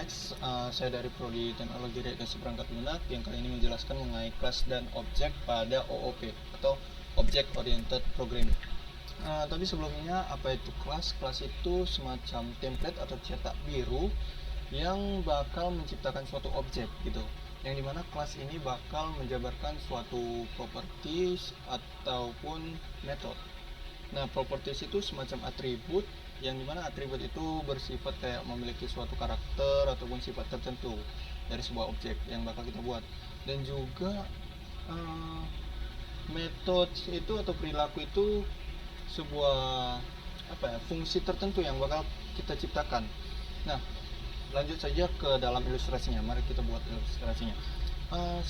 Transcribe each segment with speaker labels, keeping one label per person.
Speaker 1: next, saya dari Prodi Teknologi Rekayasa Perangkat Lunak yang kali ini menjelaskan mengenai kelas dan objek pada OOP atau Object Oriented Programming. Tapi sebelumnya, apa itu kelas? Kelas itu semacam template atau cetak biru yang bakal menciptakan suatu objek gitu. Yang dimana kelas ini bakal menjabarkan suatu properties ataupun method. Nah, properties itu semacam atribut yang dimana atribut itu bersifat kayak memiliki suatu karakter ataupun sifat tertentu dari sebuah objek yang bakal kita buat. Dan juga metode itu atau perilaku itu sebuah fungsi tertentu yang bakal kita ciptakan. Nah, lanjut saja ke dalam ilustrasinya. Mari kita buat ilustrasinya.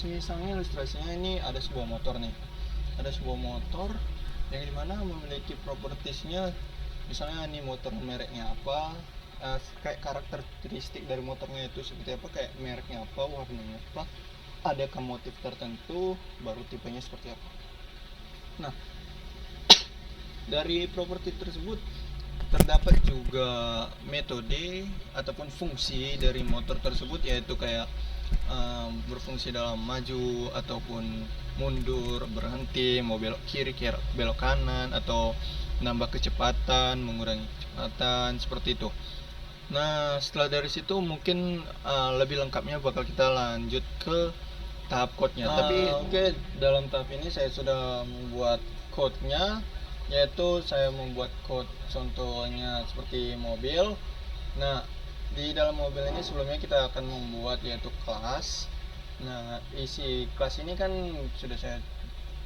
Speaker 1: Misalnya ilustrasinya ini ada sebuah motor nih. Ada sebuah motor yang dimana memiliki propertiesnya. Misalnya ini motor mereknya apa, kayak karakteristik dari motornya itu seperti apa, kayak mereknya apa, warnanya apa, adakah motif tertentu, baru tipenya seperti apa. Nah, dari properti tersebut terdapat juga metode ataupun fungsi dari motor tersebut, yaitu kayak berfungsi dalam maju ataupun mundur, berhenti, mau belok kiri, belok kanan, atau nambah kecepatan, mengurangi kecepatan, seperti itu. Nah, setelah dari situ mungkin lebih lengkapnya bakal kita lanjut ke tahap code-nya. Tapi dalam tahap ini saya sudah membuat code-nya, yaitu saya membuat code contohnya seperti mobil. Nah, di dalam mobil ini sebelumnya kita akan membuat yaitu kelas. Nah, isi kelas ini kan sudah saya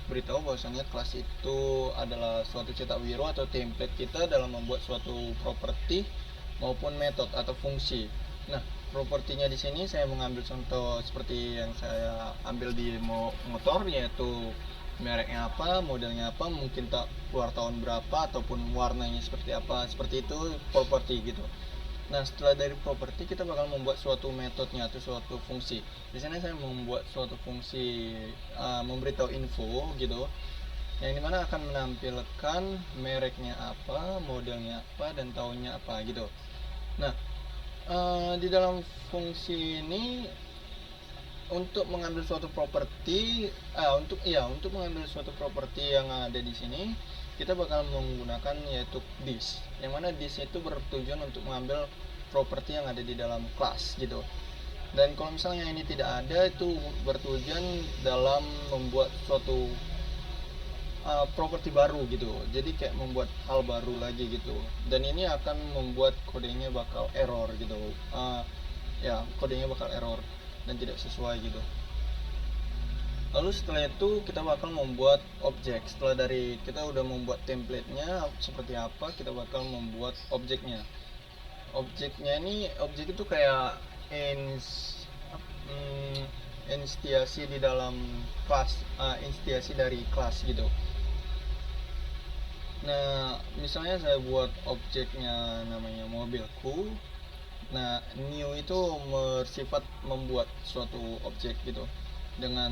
Speaker 1: beritahu bahwasanya kelas itu adalah suatu cetak biru atau template kita dalam membuat suatu properti maupun metode atau fungsi. Nah, propertinya di sini saya mengambil contoh seperti yang saya ambil di motor, yaitu mereknya apa, modelnya apa, mungkin tak keluar tahun berapa, ataupun warnanya seperti apa, seperti itu properti gitu. Nah, setelah dari properti kita bakal membuat suatu metodenya atau suatu fungsi. Di sini saya membuat suatu fungsi memberitahu info gitu, yang dimana akan menampilkan mereknya apa, modelnya apa, dan tahunnya apa gitu. Nah, di dalam fungsi ini untuk mengambil suatu properti, untuk mengambil suatu properti yang ada di sini, kita bakal menggunakan yaitu this, yang mana this itu bertujuan untuk mengambil properti yang ada di dalam kelas gitu. Dan kalau misalnya ini tidak ada, itu bertujuan dalam membuat suatu properti baru gitu. Jadi kayak membuat hal baru lagi gitu. Dan ini akan membuat kodenya bakal error gitu. Kodenya bakal error dan tidak sesuai gitu. Lalu setelah itu kita bakal membuat objek. Setelah dari kita udah membuat template-nya seperti apa, kita bakal membuat objeknya. Objeknya ini, objek itu kayak instansi di dalam kelas, instansi dari kelas gitu. Nah, misalnya saya buat objeknya namanya mobilku. Nah, new itu bersifat membuat suatu objek gitu dengan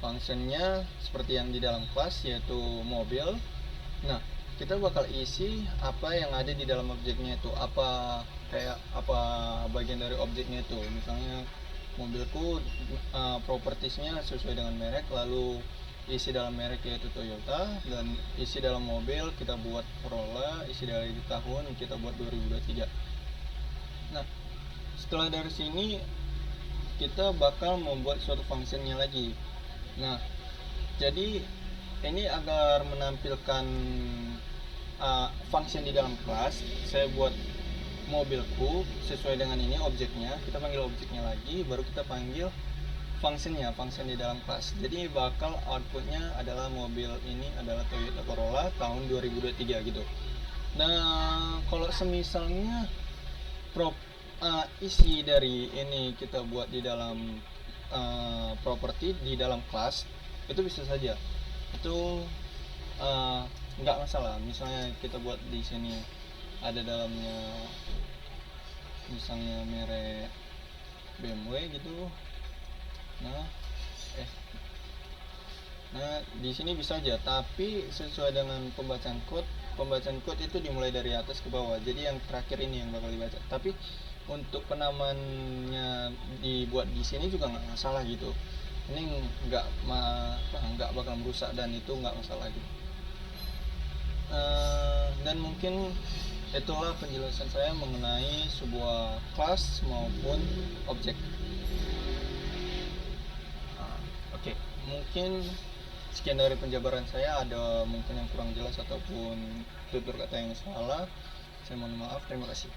Speaker 1: functionnya seperti yang di dalam kelas, yaitu mobil. Nah, kita bakal isi apa yang ada di dalam objeknya itu, apa bagian dari objeknya itu. Misalnya mobilku, propertiesnya sesuai dengan merek, lalu isi dalam merek yaitu Toyota, dan isi dalam mobil kita buat Corolla, isi dari tahun kita buat 2023. Nah, setelah dari sini kita bakal membuat suatu functionnya lagi. Nah, jadi ini agar menampilkan function di dalam kelas, saya buat mobilku sesuai dengan ini objeknya. Kita panggil objeknya lagi, baru kita panggil function di dalam kelas. Jadi bakal outputnya adalah mobil ini adalah Toyota Corolla tahun 2023 gitu. Nah, kalau semisalnya isi dari ini kita buat di dalam properti di dalam kelas, itu bisa saja, itu nggak masalah. Misalnya kita buat di sini ada dalamnya misalnya merek BMW gitu. Nah, di sini bisa aja, tapi sesuai dengan pembacaan code itu dimulai dari atas ke bawah. Jadi yang terakhir ini yang bakal dibaca. Tapi untuk penamannya dibuat di sini juga nggak masalah gitu. Ini nggak bakal merusak dan itu nggak masalah gitu. Dan mungkin itulah penjelasan saya mengenai sebuah kelas maupun objek. Oke, mungkin sekian dari penjabaran saya. Ada mungkin yang kurang jelas ataupun tutur kata yang salah, saya mohon maaf. Terima kasih.